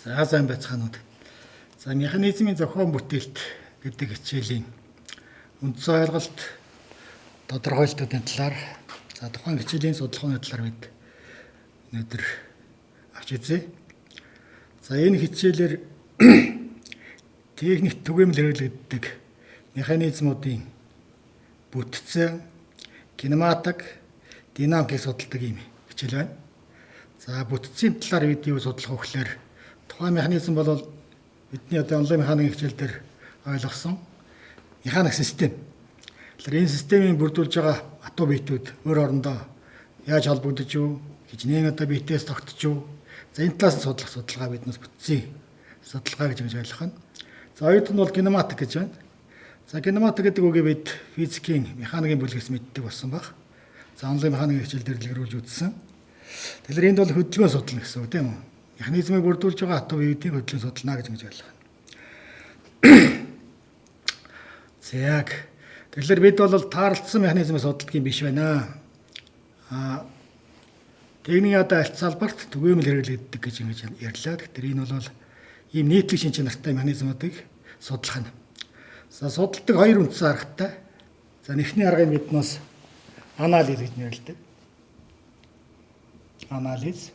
За сайн байцгаанууд. За механизмын зохион бүтээлт гэдэг хичээлийн үндсэн ойлголт тодорхойлтуудын талаар за тухайн хичээлийн судалгааны талаар бид өнөөдөр авч үзье. За энэ хичээлээр техник түгээмэл хэрэглэгддэг механизмуудын бүтцэн, кинематик, динамикийг судалдаг юм хичээл байна. За бүтцийн талаар бид юу судлах вэ гэхээр тухайн механизм бол бидний одоо онлайн механикийн хичээл дээр ойлгосон механик систем. Тэгэхээр энэ системийг бүрдүүлж байгаа атом биетүүд өөр орондоо яаж холбогдож юу, хичнээн одоо биетээс тогтож юу. За энэ талаас нь судлах судалгаа биднээс бүтцийн судалгаа гэж ойлгох нь. За хоёр дахь нь бол кинематик гэж байна. За кинематик гэдэг үгийг бид физикийн механикийн бүлгээс мэддэг болсон баг. За онлайн механикийн хичээл дээр дэлгэрүүлж үзсэн. Тэгэхээр энд бол хөдөлгөөн судлал гэсэн үг тийм үү? Механизмыг бүрдүүлж байгаа атом биетийн хөдөлгөөн судална гэж ойлгох нь. За тэгэхээр бид бол таарлцсан механизмыг судалдаг юм биш байна. Техникийн одоо аль салбарт түгээмэл хэрэглэгддэг гэж ингэж ярьлаа. Тэгэхээр энэ бол ийм нийтлэг шинж чанартай механизмуудыг судлах нь. За судалдаг хоёр үндсэн аргатай. За нэгний аргыг биднээс анализ гэж нэрлэдэг. Анализ.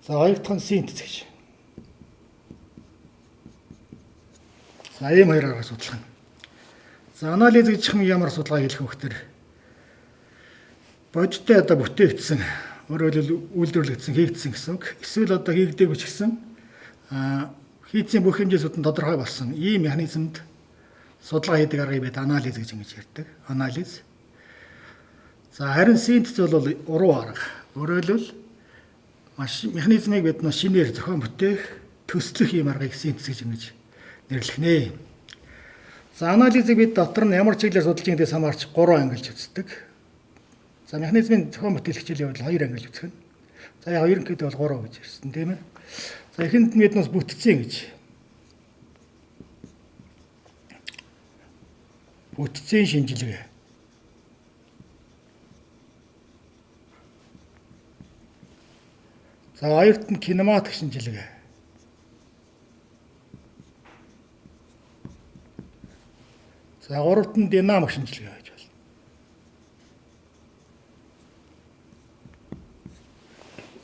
За хоёр дахь нь синтез гэж. За ийм хоёр аргыг судлах нь. За анализ гэж ямар судалгаа хийх вэ гэхээр бодиттой одоо бүтээгдсэн өөрөөр хэлбэл үйлдвэрлэгдсэн хийгдсэн гэсэн үг. Эсвэл одоо хийгдээгүй ч гэсэн хийцийн бүх хэмжээсүүд нь тодорхой болсон ийм механизмд судалгаа хийдэг аргыг бид анализ гэж ингэж ярьдаг. Анализ. За харин синтез бол уруу арга. Өөрөөр хэлбэл механизмыг бид шинээр зохион бүтээх, төслөх ийм аргыг синтез гэж ингэж нэрлэх нэ. За анализыг бид дотор нь ямар чиглэлээр судалж байгаадаас хамаарч 3 ангилж үздэг. За механизмын зохион бүтээх хичээлийн хувьд 2 ангилж үзэх нь. За яг ерөнхийдөө бол 3 гэж ярьсан тийм ээ. За эхэнд нь биднээс бүтцэн гэж. Бүтцийн шинжилгээ. За хоёрт нь кинематик шинжилгээ. За гуравт нь динамик шинжилгээ гэж байна.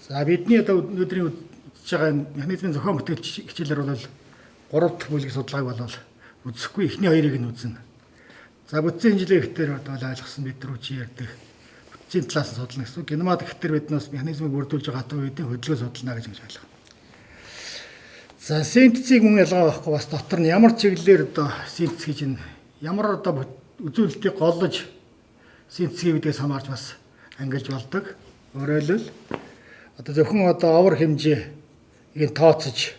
За бидний одоо өнөөдрийн үзэж байгаа механизмын зохион бүтээлч хичээлээр бол 3 дахь бүлэг судалгааг бол үзэхгүй эхний хоёрыг нь үзнэ. За бүтцийн шинжилгээ гэхээр бол ойлгосон бид рүү чи ярьдаг бүтцийн талаас нь судлана гэсэн. Кинематик гэхээр биднээс механизмыг бүрдүүлж байгаа атом биетийн хөдөлгөөн судална гэж ойлгох. За синтезийг мөн ялгаа байхгүй бас дотор нь ямар чиглэлээр одоо синтез хийж ин ямар одоо үзүүлэлтийг голлож синтез хийгдээс хамаарч бас ангилж болдог. Өөрөөр хэлбэл одоо зөвхөн одоо овор хэмжээг тооцож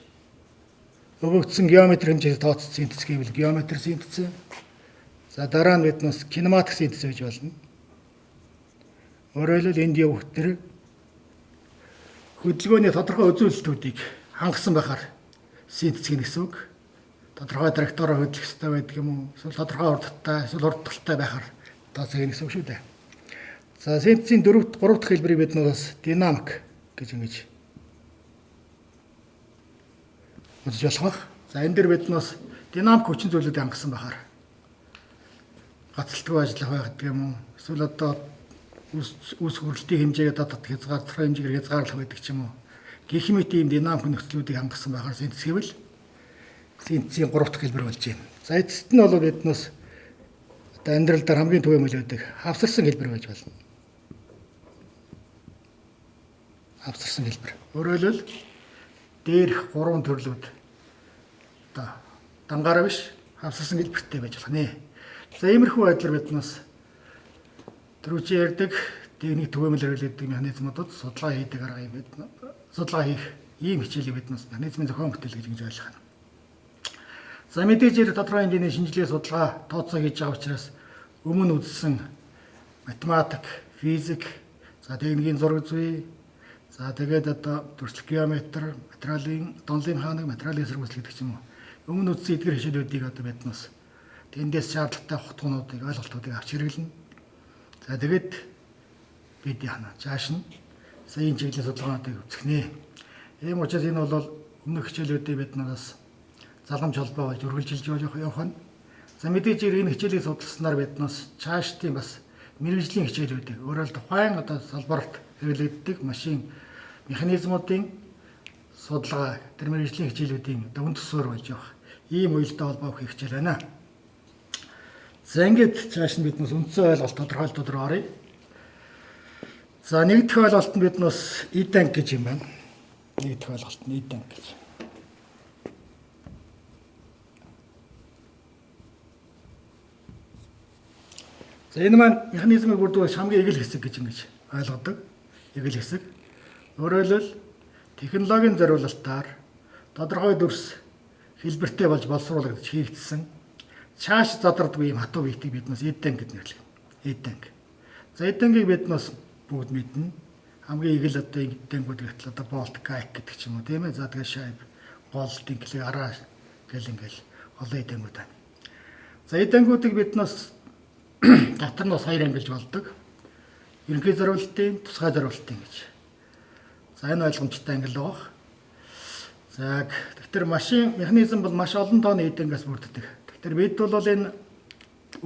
өгөгдсөн геометри хэмжээс тооцсон синтез гэвэл геометри синтез. За дараа нь биднээс кинематик синтез гэж болно. Өөрөөр хэлбэл энд явах тэр хөдөлгөөний тодорхой үзүүлэлтүүдийг хангасан байхаар синтез гэх гэсэн үг. Тодорхой траектороор хөдлөх хэрэгтэй байдаг юм уу? Эсвэл тодорхой урдтай, эсвэл урдталтай байхаар тооцох гэсэн үг шүү дээ. За синтезийн 3 дахь хэлбэрийг бид бас динамик гэж ингэж үзэж болох. За энэ дээр бид бас динамик хүчин зүйлүүдийг хангасан байхаар гацалтгүй ажиллах байдаг юм уу? Эсвэл одоо үс хөрөлтийн хэмжээгээ дадах хязгаарлах хэмжээгээр хязгаарлах байдаг ч юм уу? Гэх мэт ийм динамик нөхцлүүдийг хангасан байхаар синтез гэвэл синтезийн 3 дахь хэлбэр болж байна. За эцэст нь бол биднээс одоо амьдрал дээр хамгийн түгээмэл байдаг хавсарсан хэлбэр байж болно. Хавсарсан хэлбэр. Өөрөөр хэлбэл дээрх 3 төрлүүд одоо дангаараа биш хавсарсан хэлбэртэй байж болох нэ. За иймэрхүү байдлаар биднээс түрүүч ярьдаг техник түгээмэл хэрэглэдэг механизмуудад судалгаа хийдэг аргыг бид судалгаа хийх ийм хичээлийг биднээс механизмын зохион бүтээл гэж ойлгох нь. За мэдээж тодорхой хэмжээний шинжилгээ судалгаа тооцоо хийж байгаа учраас өмнө үзсэн математик, физик, за техникийн зураг зүй, за тэгээд одоо төрөлх геометри, материалын донлын механик, материалын эсрэг гэдэг ч юм уу. Өмнө үзсэн эдгээр хичээлүүдийг одоо биднээс тэндээс шаардлагатай хутгуунуудыг, ойлголтуудыг авч хэрэглэнэ. За тэгээд бид яана. Цааш нь сая энэ чиглэлийн судалгаануудыг үзэх нэ. Ийм учраас энэ бол өмнөх хичээлүүдийг бид нараас залгамж холбоо болж үргэлжилж явах нь. За мэдээж энэ хичээлийг судалснаар биднээс цаашдын бас мэргэжлийн хичээлүүдийг өөрөөр тухайн одоо салбарт хэрэглэгддэг машин механизмуудын судалгаа, тэр мэргэжлийн хичээлүүдийн одоо үн төсөөр болж явах ийм уялдаа холбоо өгөх хичээл байна. За ингээд цааш нь биднээс үндсэн ойлголт тодорхойлтууд руу оръё. За нэг дэх ойлголт нь биднээс E-tank гэж юм байна. Нэг дэх ойлголт нь E-tank гэж. За энэ маань механизмыг бүрдүүлэх хамгийн эгэл хэсэг гэж ингэж ойлгодог. Эгэл хэсэг. Өөрөөр хэлбэл технологийн зориулалтаар тодорхой дүрс хэлбэртэй болж боловсруулагдаж хийгдсэн цааш задрагдгүй юм хатуу биетийг биднээс E-tank гэж нэрлэдэг. E-tank. За E-tank-ийг биднээс бүгд мэднэ. Хамгийн эгэл одоо E-tank-ууд гэтэл одоо болт, гайк гэдэг ч юм уу тийм ээ. За тэгээ шайб, гол, динклэг, араа гэл ингээл олон E-tank-ууд байна. За E-tank-уудыг биднээс татар нь бас хоёр ангилж болдог. Ерөнхий зориулалтын, тусгай зориулалтын гэж. За энэ ойлгомжтой ангил байгаа. За тэгэхээр машин механизм бол маш олон тооны E-tank-аас бүрддэг. Тэгэхээр бид бол энэ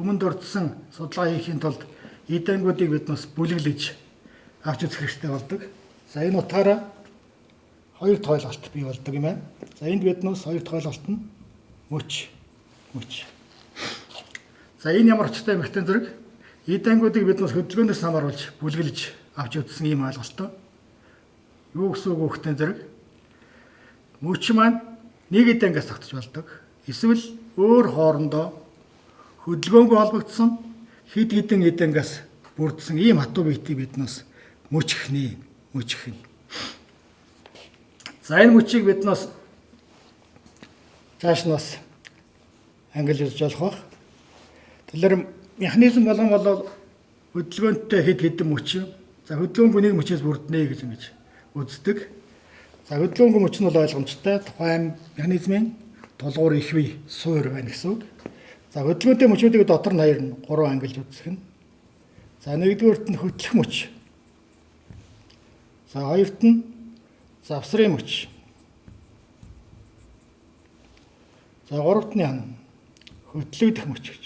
өмнө дурдсан судалгаа хийхийн тулд E-tank-уудыг биднээс бүлэглэж авч үзэх хэрэгтэй болдог. За энэ утгаараа хоёр дахь ойлголт бий болдог юм байна. За энд биднээс хоёр дахь ойлголт нь мөч. За энэ ямар очтой эмхтэн зэрэг E-tank-уудыг биднээс хөдөлгөөнөөс хамааруулж бүлэглэж авч үзсэн ийм ойлголттой. Юу гэсэн үг хөхтэн зэрэг мөч маань нэг E-tank-аас тогтож болдог. Эсвэл өөр хоорондоо хөдөлгөөнгүй холбогдсон хэд хэдэн E-tank-аас бүрдсэн ийм хатуу биетийг биднээс мөч гэх нь. За энэ мөчийг биднээс цааш нь бас ангилж үзэж болох бах. Тэгэхээр механизм болгон болол хөдөлгөөнтэй хэд хэдэн мөч. За хөдөлгөөнгүй нэг мөчөөс бүрднэ гэж ингэж үздэг. За хөдөлгөөнгүй мөч нь бол ойлгомжтой. Тухайн механизмын тулгуур их бий суур байна гэсэн үг. За хөдөлгөөнтэй мөчүүдийг дотор нь хоёр нь гурван ангилж үзэх нь. За нэгдүгээрт нь хөтлөх мөч. За хоёрт нь завсрын мөч. За гуравт нь хөтлөгдөх мөч гэж.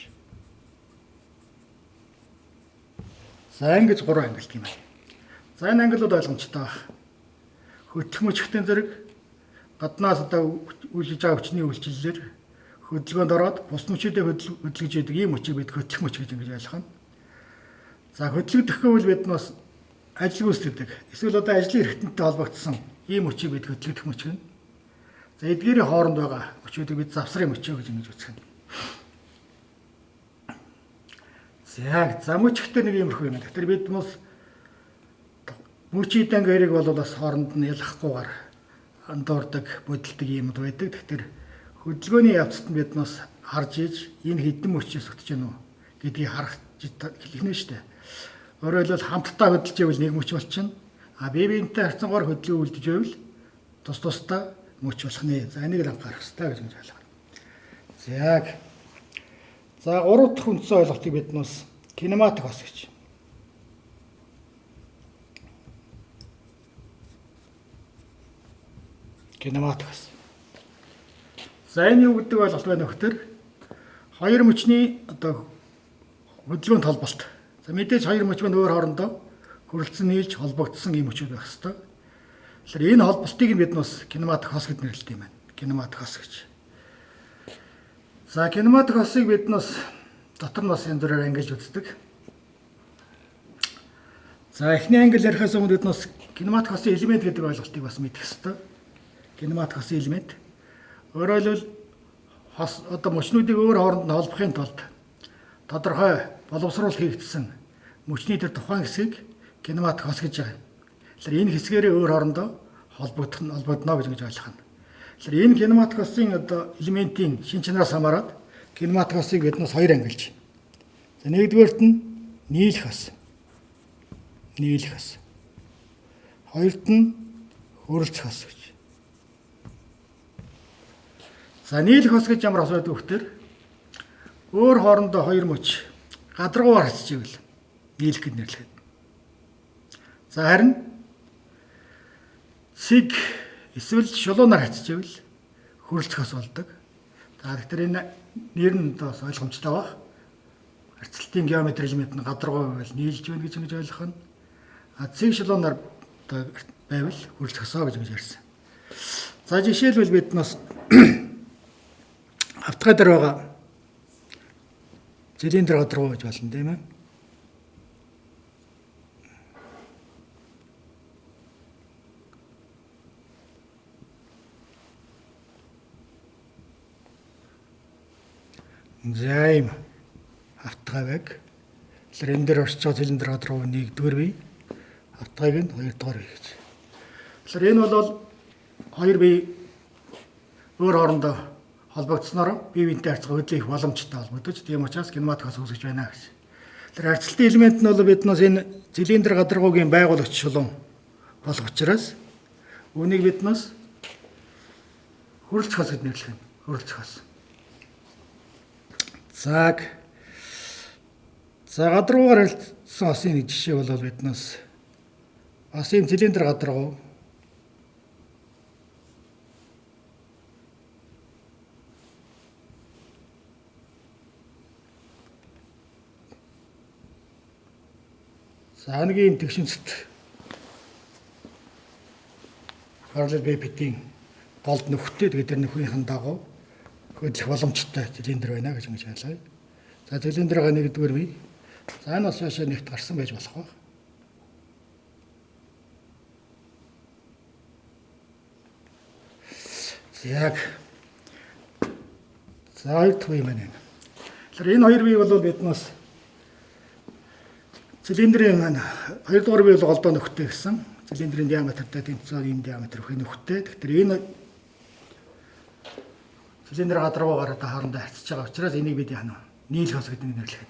За ингэж гурван ангилт юм байна. За энэ ангилууд ойлгомжтой байна. Хөтлөх мөчхтэн зэрэг гаднаас одоо үйлчилж байгаа хүчний үйлчлэлээр хөдөлгөөнд ороод бус мөчүүдэд хөдөлгөж яадаг ийм мөчийг бид хөтлөх мөч гэж ингэж ойлгох нь. За хөдлөгдөхгүй бол бид нас ажил гүйцэтгэдэг. Эсвэл одоо ажлын эрхтэнтэй холбогдсон ийм мөчийг бид хөдлөгдөх мөч гэнэ. За эдгээрийн хооронд байгаа мөчүүдийг бид завсрын мөч гэж ингэж үзэх нь. За мөч гэхтээ нэг иймэрхүү юм. Тэгэхээр бид мус мөчийн дангаарыг бол бас хооронд нь ялахгүйгээр андуурдаг, бодилдог юмуд байдаг. Тэгэхээр хөдөлгөөний явцад нь бид нас харж иж энэ хэдэн мөчөөс өгч гэнэ үү гэдгийг харах хэлэх нь шүү дээ. Өөрөөр хэлбэл хамтдаа хөдөлж ивэл нэг мөч болчихно. А бие биентэй харьцангуйар хөдөлгөөн үлдэж ивэл тус тусдаа мөч болох нэ. За энийг л анхаарах хэрэгтэй гэж ойлгоно. За гурав дахь үндсэн ойлголтыг бид нас кинематик хос гэж. Кинематик хос. За энэ юу гэдэг ойлголт байна вэ гэхээр хоёр мөчний одоо хөдөлгөөнд холболт. За мэдээж хоёр мөч маань өөр хоорондоо хүрэлцэн нийлж холбогдсон юм мөчүүд байх хэвээр. Тэгэхээр энэ холболтыг бид нас кинематик хос гэж нэрлэдэг юм байна. Кинематик хос гэж. За кинематик хосыг бид нас дотор нь бас янз бүрээр ангилж үздэг. За эхний ангил ярихаас өмнө бид нас кинематик хосын элемент гэдэг ойлголтыг бас мэдэх хэрэгтэй. Кинематик хосын элемент. Өөрөөр хэлбэл хос одоо мөчнүүдийг өөр хооронд нь холбохын тулд тодорхой боловсруулалт хийгдсэн мөчний тэр тухайн хэсгийг кинематик хос гэж байгаа. Тэгэхээр энэ хэсгээрээ өөр хоорондоо холбогдно гэж ойлгох нь. Тэгэхээр энэ кинематик хосын одоо элементийн шин чанараас хамаарат кинематик хосыг биднээс хоёр ангилж. За нэгдүгээрт нь нийлэх хос. Хоёрт нь хөрөлцөх хос гэж. За нийлэх хос гэж ямар хос байдаг вэ гэхээр өөр хоорондоо хоёр мөч гадаргуугаар хасж ивэл нийлэх гэж нэрлэдэг. За харин цэг эсвэл шулуунаар хатчихвэл хөрөлцөх ус болдог. За тэгэхээр энэ нэр нь бас ойлгомжтой баг. Харьцалтын геометри элемент нь гадаргуу байвал нийлж байна гэж ингэж ойлгох нь. Цэг шулуунаар байвал хөрөлцөх осоо гэж ярьсан. За жишээлбэл бид нас автгай дээр байгаа цилиндр гадаргуу гэж болно тийм ээ. За ийм автгай байг. Тэгэхээр энэ дээр орчиж байгаа цилиндр гадаргуу 1-р бие, автгайг нь 2-р бие гэж. Тэгэхээр энэ бол 2 бие өөр хоорондоо холбогдсноор бие биентэй харьцах хөдөлгөөн их боломжтой холбогдож, тийм учраас кинематик ус үүсгэж байна гэж. Тэгэхээр харьцалтын элемент нь бол биднээс энэ цилиндр гадаргуугийн байгуулагч шулуун болох учраас үүнийг биднээс хөрөлцөх ус гэж нэрлэх нь. Хөрөлцөх ус. За гадаргуугаар харилцсан осын нэг жишээ бол биднээс осын цилиндр гадаргуу за нэг юм тэгшинцэд параллел бипедийн голд нөхөтэй тэгээд тэр нөхрийнхэн дагуу хөдлөх боломжтой цилиндр байна гэж ингэж ойлгоё. За цилиндрийн 1-р бие. За энэ бас яашаа нэгт гарсан байж болох ба. Яг за 2-р бие маань. Тэгэхээр энэ 2 бие бол биднээс цилиндрийн 2-р бие бол голдоо нөхөтэй гэсэн. Цилиндрийн диаметртай тэнцээ ийм диаметр өхий нөхөтэй. Тэгэхээр энэ цилиндр гадаргуугаар хоорондоо харьцаж байгаа учраас энийг бид яана нийлэх ос гэдэг нэрлэх юм.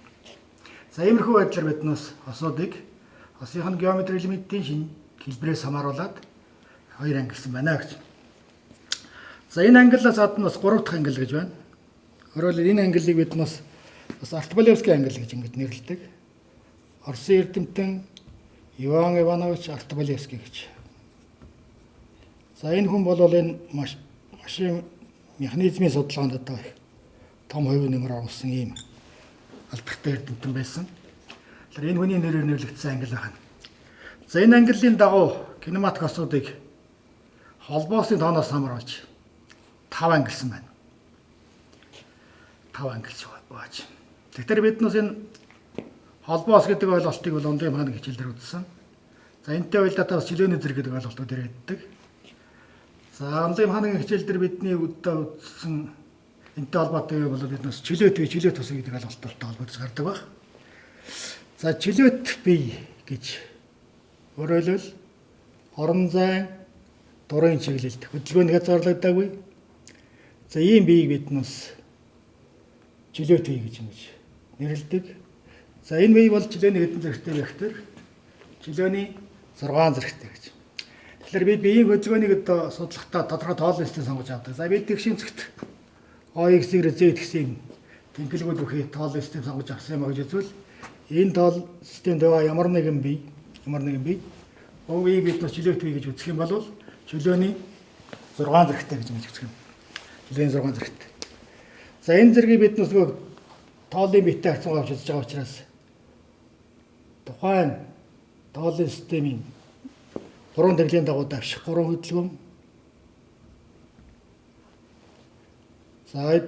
За иймэрхүү байдлаар биднээс осуудыг осынхын геометри элементийн шинэ хэлбэрээс хамааруулад 2 ангилсан байна гэж. За энэ ангиллаас гадна бас 3 дахь ангил гэж байна. Өөрөөр хэлбэл энэ ангиллыг биднээс бас Артбалевский ангил гэж ингэж нэрлэдэг. Оросын эрдэмтэн Иван Иванович Артбалевский гэж. За энэ хүн бол энэ машин механизмын судалгаанд одоо их том хувийн нэмэр оруулсан ийм албартай эрдэмтэн байсан. Тэгэхээр энэ хүний нэрээр нэрлэгдсэн англи байна. За энэ ангиллын дагуу кинематик осуудыг холбоосын тооноос хамааруулж 5 ангилсан байна. 5 ангилж байж. Тэгэхээр биднээс энэ холбоос гэдэг ойлголтыг бол ондын механик хичээлээр үзсэн. За энэтэй уялдаа бас чөлөөний зэрэг гэдэг ойлголтууд ирээддэг. За ондын механикийн хичээл дээр бидний өдөө үзсэн энэтэй холбоотой бол биднээс чөлөөт бие, чөлөөт ус гэдэг ойлголттой холбогдож гардаг баг. За чөлөөт бие гэж өөрөөр хэлбэл орон зай дурын чиглэлд хөдөлгөөнд хязгаарлагдаагүй. За ийм биеийг биднээс чөлөөт бие гэж нэрлэдэг. За энэ бие бол чөлөөний хэдэн зэрэгтэй байх тэр чөлөөний 6 зэрэгтэй гэж. Тэгэхээр бид биеийн хөдөлгөөнийг одоо судлахдаа тодорхой тоолын систем сонгож авдаг. За бид тэгшинцэгт OX-ээр Z гэсэн тэнхлэгүүд бүхий тоолын систем сонгож авсан юм гэж үзвэл энэ тоол системд байгаа ямар нэгэн бие өвийг бид чөлөөт бие гэж үзэх юм бол чөлөөний 6 зэрэгтэй гэж үзэх юм. Чөлөөний 6 зэрэгтэй. За энэ зэргийг бид нөгөө тоолын биетэй харьцангуй авч үзэж байгаа учраас тухайн тоолын системийн 3 төрлийн дагуу давших 3 хөдөлгөөн. За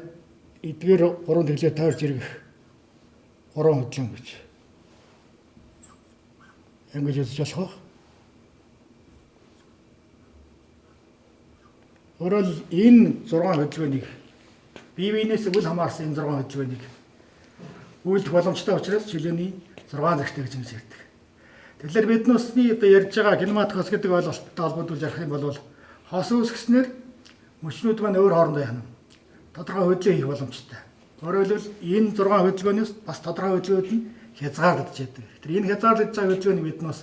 эдгээр 3 төрлөөр тойрч ирэх 3 хөдөлгөөн гэж. Ингэж үзэж болох. Өөрөөр энэ 6 хөдөлгөөнийг бие биенээс үл хамаарсан энэ 6 хөдөлгөөнийг үйлдэх боломжтой учраас чөлөөний 6 зэрэгтэй гэж ярьдаг. Тэгэхээр биднээсний одоо ярьж байгаа кинематик хос гэдэг ойлголттой холбогдуулж ярих юм бол хос үүсгэснээр мөчнүүд маань өөр хоорондоо яана. Тодорхой хөдөлгөөн хийх боломжтой. Өөрөөр хэлбэл энэ 6 хөдөлгөөнөөс бас тодорхой хөдөлгөөнд нь хязгаарлагдж байдаг. Тэгэхээр энэ хязгаарлагдж байгаа хөдөлгөөнийг биднээс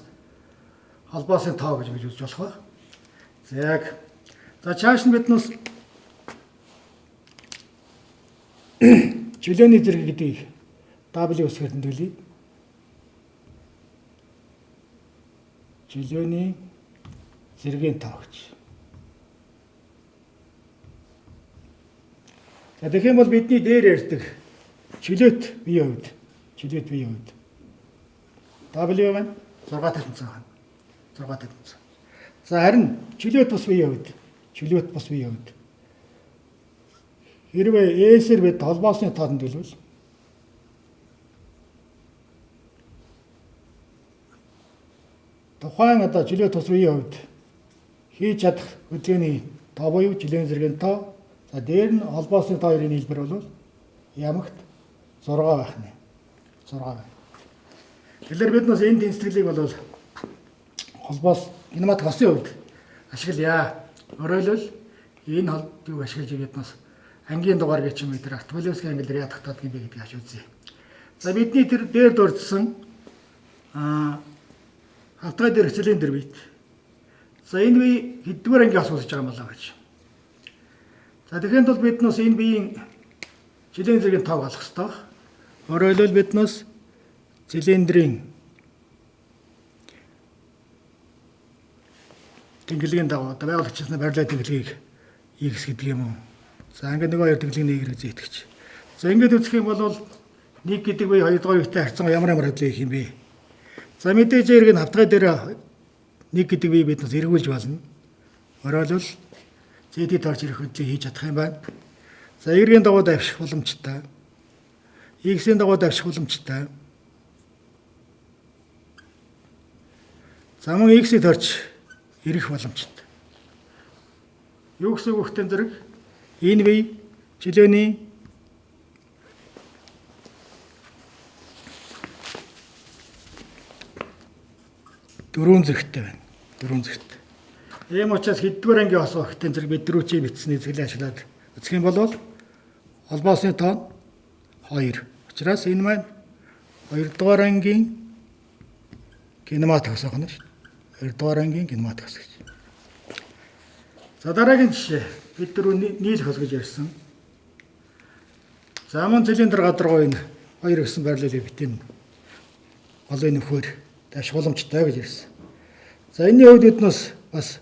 холбоосын тоо гэж үзэж болох ба. За чааш нь биднээс чөлөөний зэрэг гэдэг W үсгээр тэмдэглэе. Чөлөөний зэргийн тоо гэж. За тэгэх юм бол бидний дээр ярьдаг чөлөөт биеийн хувьд W байна 6 тавцсан байна. 6 тавцсан. За харин чөлөөт бус биеийн хувьд хэрвээ S-ээр бид холбоосны тоонд хэлвэл тухайн чөлөөт бус биеийн хувьд хийж чадах хөдөлгөөний тоо буюу жилийн зэргийн тоо. За дээр нь холбоосны тоо хоёрын нийлбэр бол ямагт 6 байх нэ. 6 байна. Тэгэхээр бид нас энэ тэнцвэрлийг бол холбоос кинематик хосын хувьд ашиглая. Өөрөөр энэ холбоог ашиглаж бид нас ангийн дугаар гэж юм дээр Артмолевский англи дээр ядахтаад юм бэ гэдгийг аж үзье. За бидний тэр дээр дурдсан хавтгай дээр хичээлийн дээр бит. За энэ би хэддүгээр анги асуусаж байгаа юм болоо гэж. За тэгэхээр бол бид нас энэ биеийн жилийн зэргийн тоог олох ёстой. Өөрөөр бид нас цилиндрийн тэнглэгийн дагуу байгуулагчны барилгын тэнглэгийг X гэдэг юм уу. За ингээд нэг хоёр тэнглэгийн нэг хэрэгцээ итгэж. За ингээд үзэх юм бол 1 гэдэг бие 2 дугаар биетэй харьцан ямар хөдөлгөөн хийх юм бэ? За мэдээж эрг нь хавтгай дээр 1 гэдэг бие бид нас эргүүлж болно. Оройвол зэдий таарч ирэх хөдөлгөөн хийж чадах юм байна. За Y-ийн дагуу давших боломжтой. X-ийн дагуу давших боломжтой. За мөн X-ийг таарч ирэх боломжтой. Юу гэсэн үг хөтөн зэрэг энэ бие жилөөний дөрвөн зэрэгтэй байна. Дөрвөн зэрэгтэй. Ийм учраас хэддүгээр ангийн хос хөтөн зэрэг бид дөрөв чи бичсний зэглээ ашиглаад үзэх юм бол холбоосны тоо 2. Учраас энэ маань 2 дугаар ангийн кинематик хос байна шүү. 2 дугаар ангийн кинематик хос гэж. За дараагийн жишээ бид дөрөв нийлэх хос гэж ярьсан. За мөн цилиндр гадаргуу энэ 2 гэсэн байрлалыг битэн голын нөхөр дэвш боломжтой гэж ярьсан. За энэний хувьд биднээс бас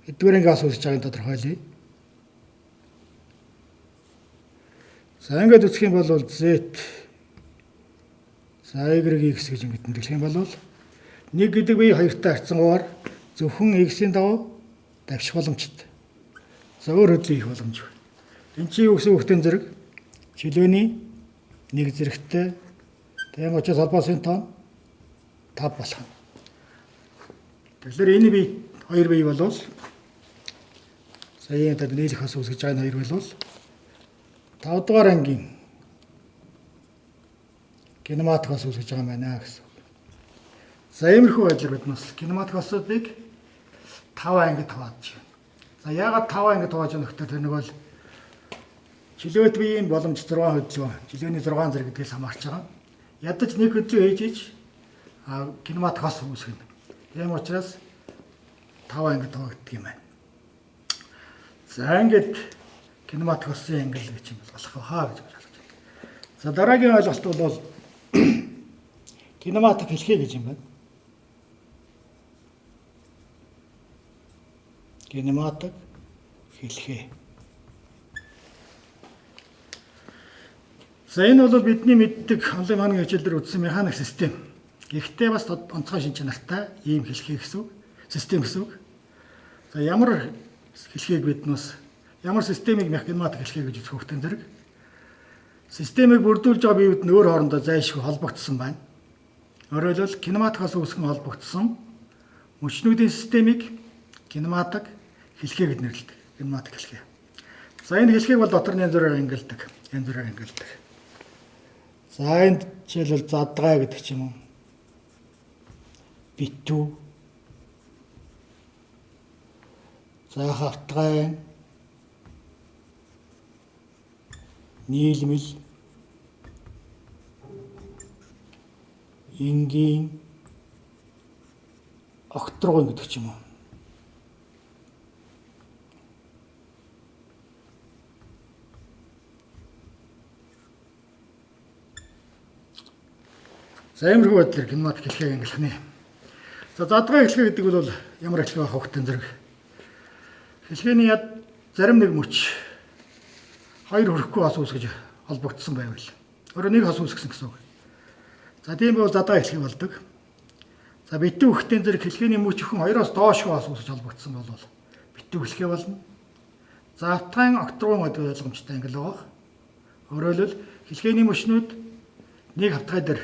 хэдвэр анги асуусж байгааг тодорхойлъё. За ингээд үзэх юм бол Z за Y-X гэж ингээд тэмдэглэх юм бол 1 гэдэг бие 2-тай харьцангуйгаар зөвхөн X-ийн дагуу давших боломжтой. За өөр хөдөлгөөн хийх боломж байна. Энд чинь юу гэсэн үгтэн зэрэг чөлөөний 1 зэрэгтэй тийм учраас холбоосын тоо 5 болох нь. Тэгэхээр энэ бие 2 бие болвол сая энэ нийлэх хос үсгэж байгаа энэ 2 болвол 5 дугаар ангийн кинематик хос үсгэж байгаа юм байна гэсэн. За иймэрхүү байдлаар биднээс кинематик хосуудыг 5 ангид хувааж байна. За яагаад 5 ангид хувааж байгаа нөхдөд тэр нэг бол чөлөөт биеийн боломж 6 хөдөлгөөн, жилөөний 6 зэрэг гэдгээс хамаарч байгаа. Ядаж нэг хөдөлгөөн хийж кинематик хос үүсгэнэ. Тийм учраас 5 ангид хуваагддаг юм байна. За ингээд кинематик хосын ангил гэж юм болох хаа гэж ойлгож байна. За дараагийн ойлголт бол кинематик хэлхээ гэж юм байна. Кинематик хэлхээ. За энэ бол бидний мэддэг онлайн хааны хичээлээр үзсэн механик систем. Гэхдээ бас онцгой шинж чанартай ийм хэлхээ гэсэн үг, систем гэсэн үг. За ямар хэлхээг биднээс ямар системийг кинематик хэлхээ гэж үзэх хөвгтэн зэрэг системийг бүрдүүлж байгаа биеуд нь өөр хоорондоо зайлшгүй холбогдсон байна. Өөрөөр хэлбэл кинематикаас үүсгэн холбогдсон мөчнүүдийн системийг кинематик хэлхээ гэж нэрлэдэг. Кинематик хэлхээ. За энэ хэлхээг бол дотор нь янз бүрээр ангилдаг. За энд жишээлбэл задгай гэдэг ч юм уу. Битүү. За хавтгай. Нийлмэл. Энгийн октрогон гэдэг ч юм уу. За иймэрхүү байдлаар кинематик хэлхээг ангилах нэ. За задгай хэлхээ гэдэг бол ямар хэлхээ байх вэ хөхтэн зэрэг Хэлхээний яд зарим нэг мөч хоёр хүрэхгүй хос үүсгэж холбогдсон байвал өөрөөр нэг хос үүсгэсэн гэсэн үг. За тийм бол задаа хэлхий болдог. За битүү хөхтэн зэрэг хэлхээний мөч өхөн хоёроос доош хос үүсгэж холбогдсон бол битүү хэлхий болно. За автгайн октрогон гэдэг ойлгомжтой англи байгаа. Өөрөөр хэлбэл хэлхээний мөчнүүд нэг хавтгай дээр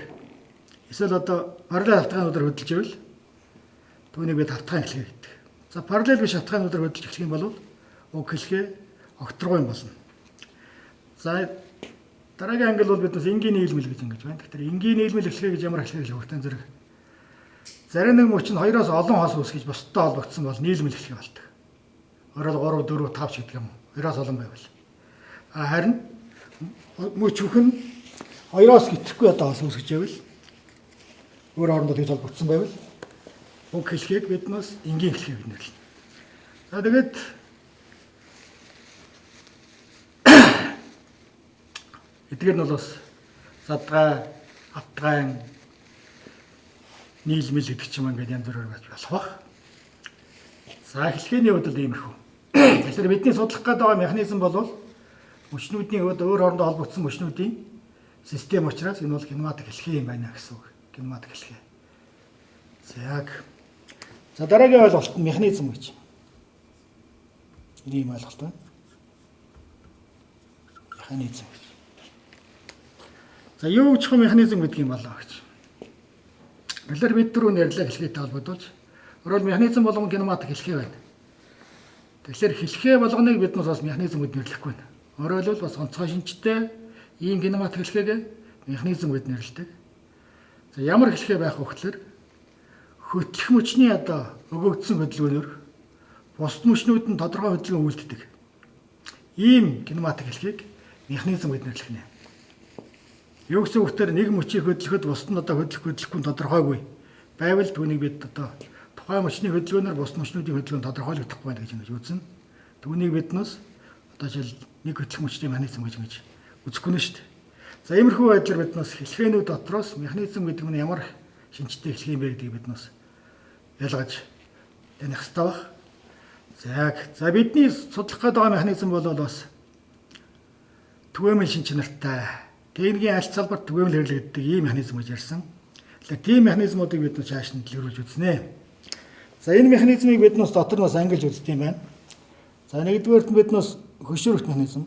эсвэл одоо параллел хавтгайнуудаар хөдөлж ивэл түүнийг бид хавтгайн хэлхий гэдэг. За параллел биш хавтгайнуудаар хөдөлж эхлэх юм бол уг хэлхий октрогон болно. За дараагийн англи бол биднээс энгийн нийлмэл гэж ингэж байна. Тэгэхээр энгийн нийлмэл эхлэхээ гэж ямар эхлэхээ хурдан зэрэг зарим нэг мөч нь хоёроос олон хос үүсгэж бусдад холбогдсон бол нийлмэл эхлэхээ болдог. Орол 3 4 5 ч гэдэг юм. Хоёроос олон байвал. Харин мөч өхөн хоёроос гэтэхгүй одоо хос үүсгэж байвал өөр хоорондоо тэгж холбогдсон байвал уг хэлхийг биднээс энгийн хэлхий гэж нэрлэнэ. За тэгээд эдгээр нь бол бас задгай, автгайн, нийлмэл гэдэг ч юм ингээд янз бүрээр байж болох бах. За хэлхээний хувьд л иймэрхүү. Тэгэхээр бидний судлах гээд байгаа механизм бол мөчнүүдийн хувьд өөр хоорондоо холбогдсон мөчнүүдийн систем учраас энэ бол кинематик хэлхий юм байна гэсэн үг. Кинематик хэлхий. За дараагийн ойлголт нь механизм гэж. Энэ юм ойлголт байна. Механизм гэж. За юу ч юм механизм гэдэг юм болоо гэж. Тэгэхээр бид түрүү нэрлээ хэлхийтэй холбогдуулж өөрөөр механизм болгон кинематик хэлхий байна. Тэгэхээр хэлхий болгоныг биднээс бас механизм гэж нэрлэхгүй байна. Өөрөөр хэлбэл бас онцгой шинжтэй ийм кинематик хэлхийг механизм гэж нэрлэдэг. За ямар хэлхий байх вэ гэхээр хөтлөх мөчний одоо өгөгдсөн хөдөлгөөнөөр бусад мөчнүүд нь тодорхой хөдөлгөөн үйлддэг. Ийм кинематик хэлхийг механизм гэж нэрлэх нэ. Юу гэсэн үгтэр нэг мөчийг хөдлөхөд бусад нь одоо хөдлөхгүй тодорхойгүй байвал түүнийг бид одоо тухайн мөчний хөдөлгөөнөөр бусад мөчнүүдийн хөдөлгөөн тодорхойлогдохгүй байна гэж үзнэ. Түүнийг биднээс одоо жишээл нэг хөдлөх мөчний механизм гэж үзэхгүй нь шүү дээ. За иймэрхүү байдлаар биднээс хэлхээнүүд дотроос механизм гэдэг нь ямар шинжтэй хэлхий юм бэ гэдгийг биднээс ялгаж таних хэрэгтэй баг. За бидний судлах гээд байгаа механизм бол бас түгээмэл шин чанартай техникийн аль салбарт түгээмэл хэрэглэгддэг ийм механизм гэж ярьсан. Тэгэхээр тийм механизмуудыг бид цааш нь дэлгэрүүлж үзнэ. За энэ механизмыг биднээс дотор нь ангилж үздэг юм байна. За нэгдүгээрт нь биднээс хөшүүрэгт механизм.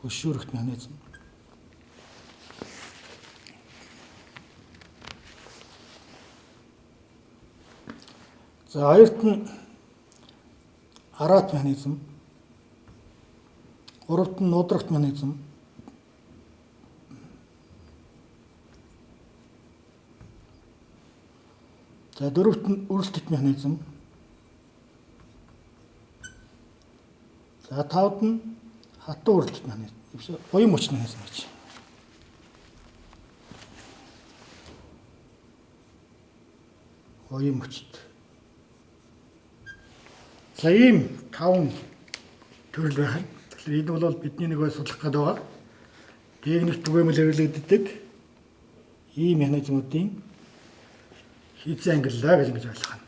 Хөшүүрэгт механизм. За хоёрт нь араат механизм. Гуравт нь нудрагт механизм. За дөрөвт нь үрэлтэх механизм. За тавд нь хатуу үрэлтэх механизм. Буян мөч механизм гэж. Буян мөчт. За ийм 5 төрөл байна. Тэгэхээр энэ бол бидний нэг судлах гээд байгаа. Техник түгээмэл хэрэглэгддэг ийм механизмуудын хийцэн ангиллаа гэж ойлгох юм.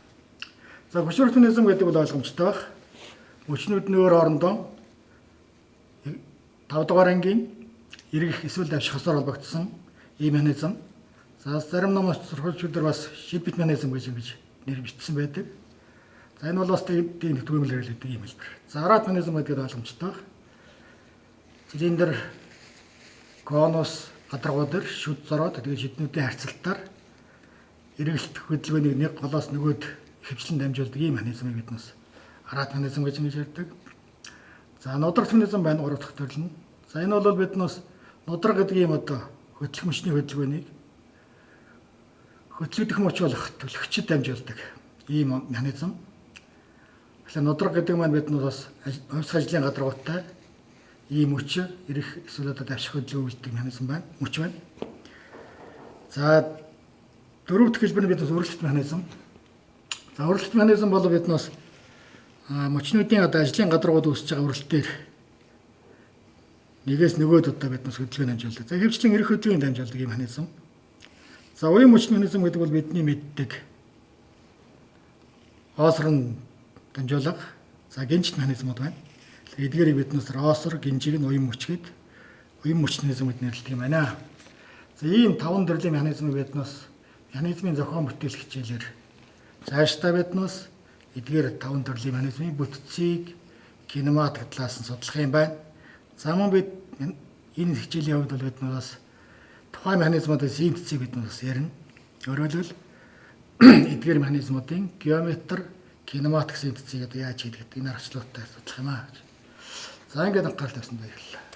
За хөшүүрэгт механизм гэдэг бол ойлгомжтой баг. Мөчнүүд нь өөр хоорондоо 5 дугаар ангийн эргэх эсвэл давших хосоор холбогдсон ийм механизм. За зарим номоос сурвалжуудаар бас шиббит механизм гэж нэр бичсэн байдаг. За энэ бол бас техник түгээмэл хэрэглэдэг ийм хэлбэр. За араат механизм гэдэг ойлгомжтой баг. Цилиндр конус гадаргуу дээр шүд зороод тэгээд шиднүүдийн харьцалтаар эргэлтэх хөдөлгөөнийг нэг голоос нөгөөд хөвчлэн дамжуулдаг ийм механизмыг биднээс араат механизм гэж ярьдаг. За нудрагт механизм байна 3 дахь төрөл нь. За энэ бол биднээс нудраг гэдэг ийм одоо хөдлөх мөчний хөдөлгөөнийг хөдлөгдөх мөч болох түлхэгчд дамжуулдаг ийм механизм. Тэгэхээр нудраг гэдэг маань биднээс бас хувьсгал ажлын гадаргуутай ийм мөч ирэх эсвэл одоо давших хөдөлгөөн үйлдэх механизм байна. Мөч байна. За дөрөв дэх хэлбэр нь биднээс үргэлжлэлт механизм. За үргэлжлэлт механизм бол биднээс мөчнүүдийн одоо ажлын гадаргууд үүсэж байгаа үргэлтээр нэгээс нөгөөд одоо биднээс хөдөлгөөн дамжуулдаг. За хэвчлэн эрэх хөдөлгөөний дамжуулдаг ийм механизм. За уян мөч механизм гэдэг бол бидний мэддэг оосрон дамжуулга, за гинжит механизмууд байна. Эдгээрийг биднээс роосор, гинжиг нь уян мөч гээд уян мөч механизм гэд нэрлэдэг юм байна. За ийм 5 төрлийн механизмыг биднээс механизмын зохион бүтээл хичээлээр цаашдаа биднээс эдгээр 5 төрлийн механизмын бүтцийг кинематик талаас нь судлах юм байна. За мөн бид энэ хичээлийн хувьд бол биднээс тухайн механизмуудын синтезийг биднээс ярина. Өөрөөр хэлбэл эдгээр механизмуудын геометр, кинематик синтезийг яаж хийдэг гэдэг энэ аргачлалтай судлах юм аа. За ингээд анхаарал тавьсанд баярлалаа.